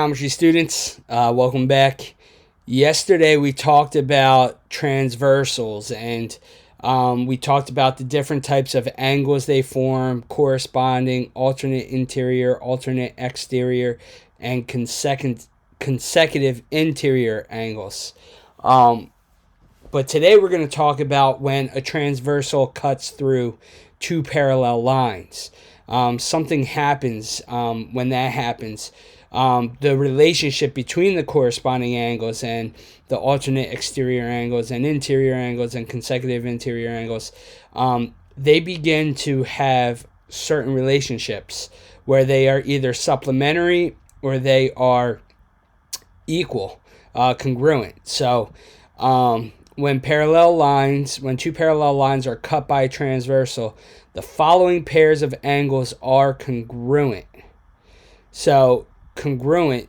Geometry students, welcome back. Yesterday we talked about transversals and we talked about the different types of angles they form, corresponding alternate interior, alternate exterior, and consecutive interior angles. But today we're going to talk about when a transversal cuts through two parallel lines. Something happens when that happens. The relationship between the corresponding angles and the alternate exterior angles and interior angles and consecutive interior angles, they begin to have certain relationships where they are either supplementary or they are equal, congruent. So when two parallel lines are cut by a transversal, the following pairs of angles are congruent. So congruent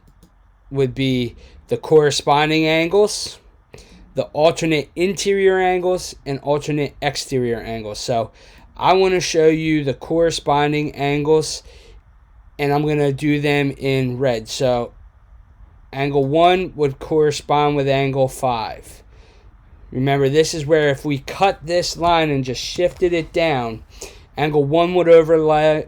would be the corresponding angles, the alternate interior angles, and alternate exterior angles. So I want to show you the corresponding angles, and I'm going to do them in red. So angle 1 would correspond with angle 5. Remember, this is where if we cut this line and just shifted it down, angle 1 would overlay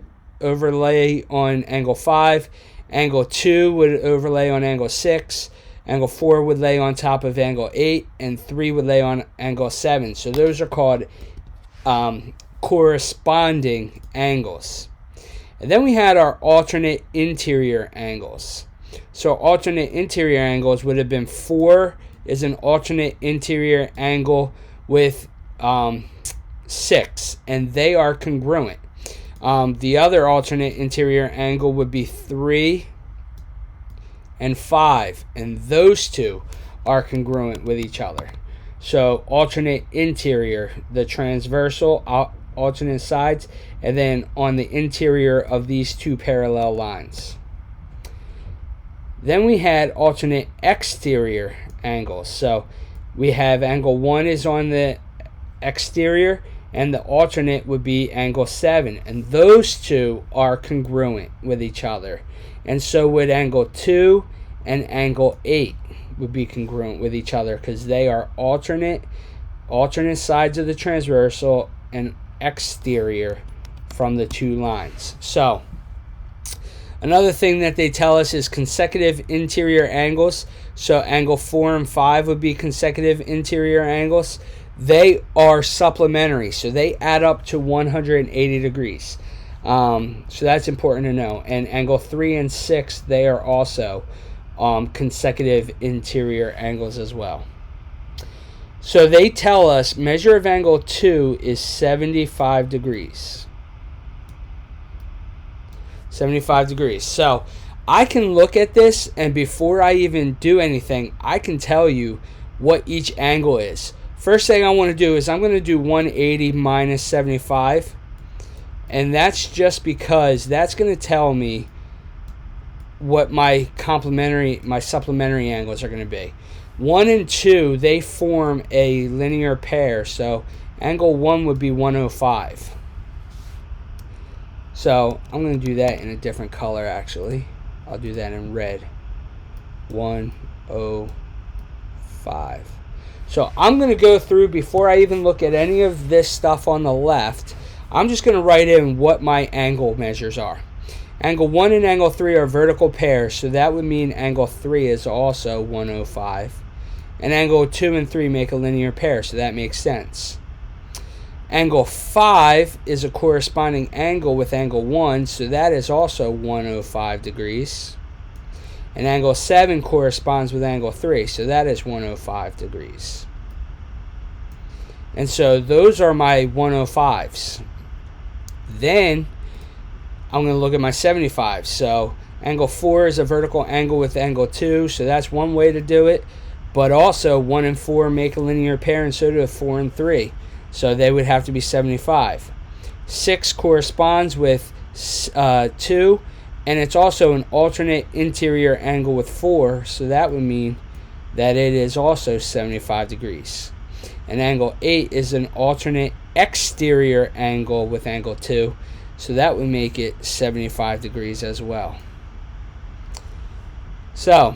on angle 5, angle 2 would overlay on angle 6, angle 4 would lay on top of angle 8, and 3 would lay on angle 7. So those are called corresponding angles. And then we had our alternate interior angles. So alternate interior angles would have been 4 is an alternate interior angle with 6, and they are congruent. The other alternate interior angle would be 3 and 5, and those two are congruent with each other. So alternate interior, the transversal, alternate sides, and then on the interior of these two parallel lines. Then we had alternate exterior angles. So we have angle 1 is on the exterior, and the alternate would be angle 7, and those two are congruent with each other. And so would angle 2 and angle 8 would be congruent with each other because they are alternate sides of the transversal and exterior from the two lines. So another thing that they tell us is consecutive interior angles. So angle 4 and 5 would be consecutive interior angles. They are supplementary, so they add up to 180 degrees. So that's important to know. And angle 3 and 6, they are also consecutive interior angles as well. So they tell us measure of angle 2 is 75 degrees. 75 degrees. So I can look at this, and before I even do anything, I can tell you what each angle is. First thing I want to do is I'm going to do 180 minus 75, and that's just because that's going to tell me what my supplementary angles are going to be. 1 and 2, they form a linear pair, so angle 1 would be 105. So I'm going to do that in a different color actually. I'll do that in red. 105. So I'm going to go through, before I even look at any of this stuff on the left, I'm just going to write in what my angle measures are. Angle 1 and angle 3 are vertical pairs, so that would mean angle 3 is also 105. And angle 2 and 3 make a linear pair, so that makes sense. Angle 5 is a corresponding angle with angle 1, so that is also 105 degrees. And angle 7 corresponds with angle 3, so that is 105 degrees. And so those are my 105s. Then I'm going to look at my 75s. So angle 4 is a vertical angle with angle 2, so that's one way to do it. But also 1 and 4 make a linear pair, and so do 4 and 3. So they would have to be 75. 6 corresponds with 2, and it's also an alternate interior angle with 4, so that would mean that it is also 75 degrees. And angle 8 is an alternate exterior angle with angle 2, so So that would make it 75 degrees as well. So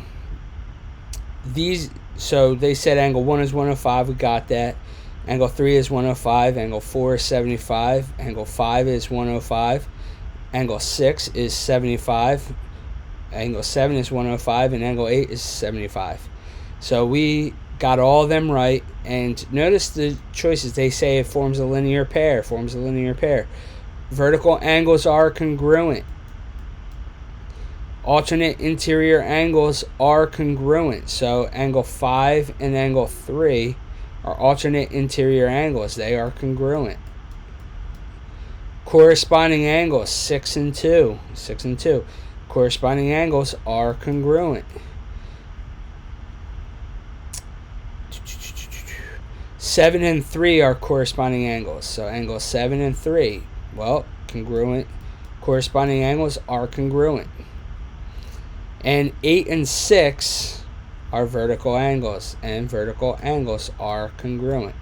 they said angle 1 is 105. We got that. Angle 3 is 105. Angle 4 is 75. Angle 5 is 105. Angle 6 is 75. Angle 7 is 105. And angle 8 is 75. So we got all of them right. And notice the choices. They say it forms a linear pair. Forms a linear pair. Vertical angles are congruent. Alternate interior angles are congruent. So angle 5 and angle 3 are alternate interior angles. They are congruent. Corresponding angles 6 and 2. 6 and 2. Corresponding angles are congruent. 7 and 3 are corresponding angles. So angles 7 and 3, well, congruent. Corresponding angles are congruent. And 8 and 6 are vertical angles, and vertical angles are congruent.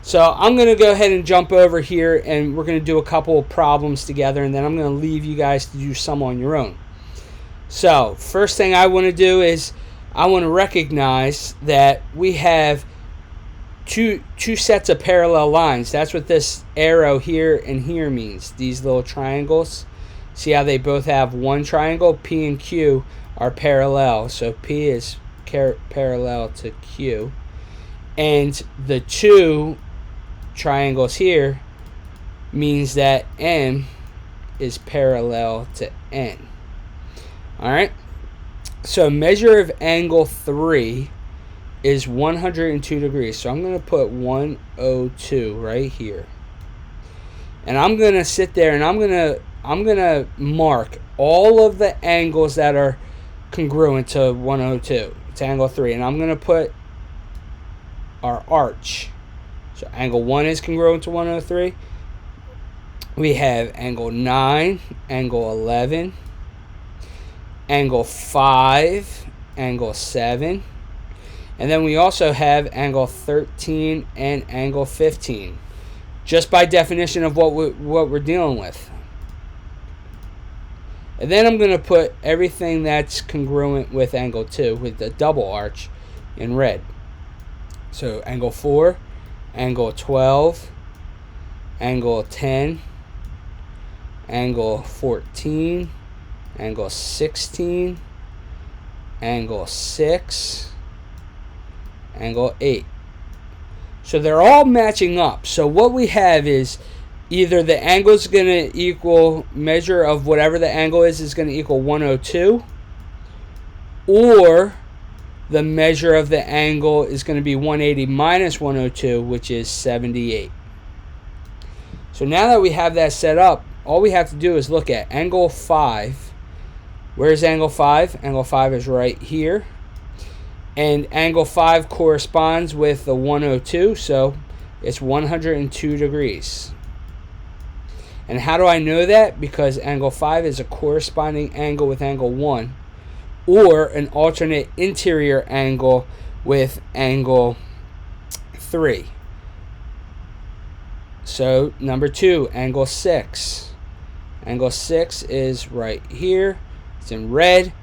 So I'm going to go ahead and jump over here, and we're going to do a couple of problems together, and then I'm going to leave you guys to do some on your own. So first thing I want to do is I want to recognize that we have two sets of parallel lines. That's what this arrow here and here means. These little triangles. See how they both have one triangle? P and Q are parallel. So P is parallel to Q. And the two triangles here means that M is parallel to N. Alright? So measure of angle 3 is 102 degrees. So I'm going to put 102 right here. And I'm going to sit there and I'm going to mark all of the angles that are congruent to 102, to angle 3. And I'm going to put our arch. So angle 1 is congruent to 103. We have angle 9, angle 11, angle 5, angle 7. And then we also have angle 13 and angle 15. Just by definition of what we're dealing with. And then I'm going to put everything that's congruent with angle 2 with the double arch in red. So angle 4, angle 12, angle 10, angle 14, angle 16, angle 6, angle 8. So they're all matching up. So what we have is either the angle is going to equal, measure of whatever the angle is going to equal 102, or the measure of the angle is going to be 180 minus 102, which is 78. So now that we have that set up, all we have to do is look at angle 5. Where's angle 5? Angle 5 is right here. And angle 5 corresponds with the 102, so it's 102 degrees. And how do I know that? Because angle 5 is a corresponding angle with angle 1, or an alternate interior angle with angle 3. So number 2, angle 6. Angle 6 is right here. It's in red.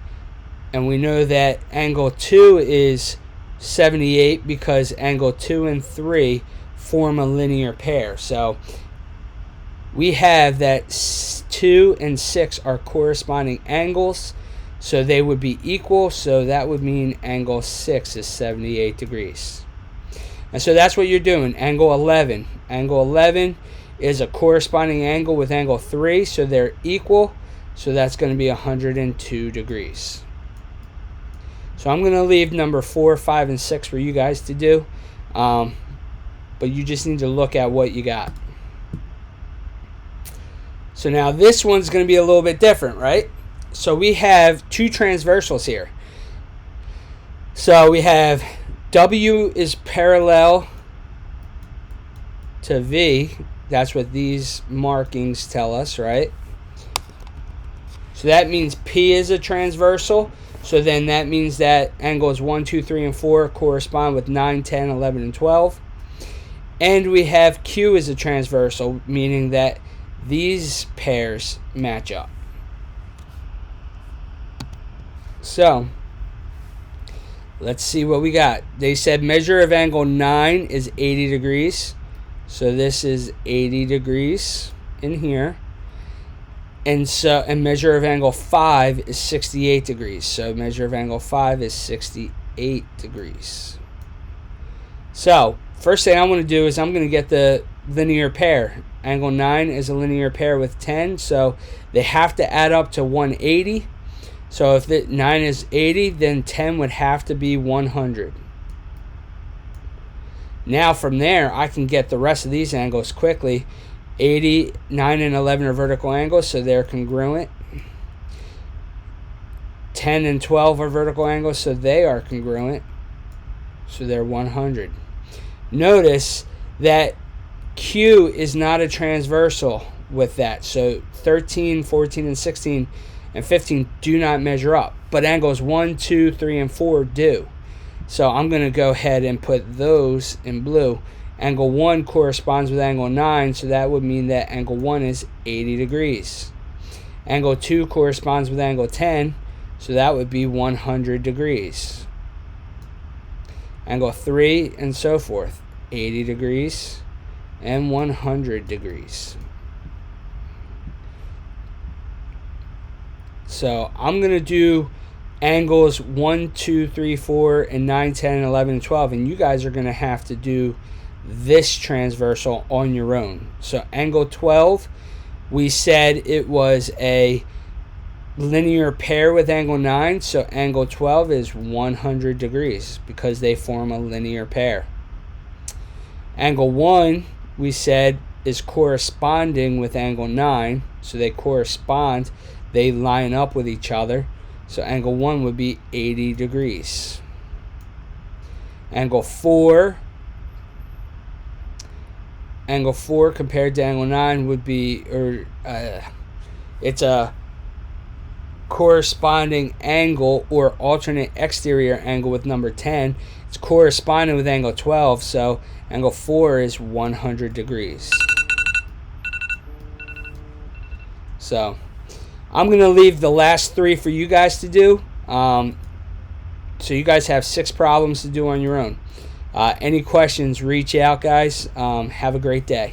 And we know that angle 2 is 78 because angle 2 and 3 form a linear pair. So we have that 2 and 6 are corresponding angles. So they would be equal. So that would mean angle 6 is 78 degrees. And so that's what you're doing. Angle 11. Angle 11 is a corresponding angle with angle 3. So they're equal. So that's going to be 102 degrees. So I'm going to leave number 4, 5, and 6 for you guys to do. But you just need to look at what you got. So now this one's going to be a little bit different, right? So we have two transversals here. So we have W is parallel to V. That's what these markings tell us, right? So that means P is a transversal. So then that means that angles 1, 2, 3, and 4 correspond with 9, 10, 11, and 12. And we have Q as a transversal, meaning that these pairs match up. So let's see what we got. They said measure of angle 9 is 80 degrees. So this is 80 degrees in here. And measure of angle 5 is 68 degrees. So measure of angle 5 is 68 degrees. So first thing I'm going to do is I'm going to get the linear pair. Angle 9 is a linear pair with 10, so they have to add up to 180. So if 9 is 80, then 10 would have to be 100. Now from there, I can get the rest of these angles quickly. 80, 9, and 11 are vertical angles, so they're congruent. 10 and 12 are vertical angles, so they are congruent. So they're 100. Notice that Q is not a transversal with that. So 13, 14, and 16 and 15 do not measure up. But angles 1, 2, 3, and 4 do. So I'm going to go ahead and put those in blue. Angle 1 corresponds with angle 9, so that would mean that angle 1 is 80 degrees. Angle 2 corresponds with angle 10, so that would be 100 degrees. Angle 3 and so forth, 80 degrees and 100 degrees. So I'm going to do angles 1, 2, 3, 4, and 9, 10, 11, and 12, and you guys are going to have to do this transversal on your own. So angle 12, we said it was a linear pair with angle 9, so angle 12 is 100 degrees because they form a linear pair. Angle 1, we said, is corresponding with angle 9, so they correspond, they line up with each other, so angle 1 would be 80 degrees. Angle 4 compared to angle 9 would be, it's a corresponding angle or alternate exterior angle with number 10. It's corresponding with angle 12, so angle 4 is 100 degrees. So I'm going to leave the last 3 for you guys to do. So you guys have 6 problems to do on your own. Any questions, reach out, guys. Have a great day.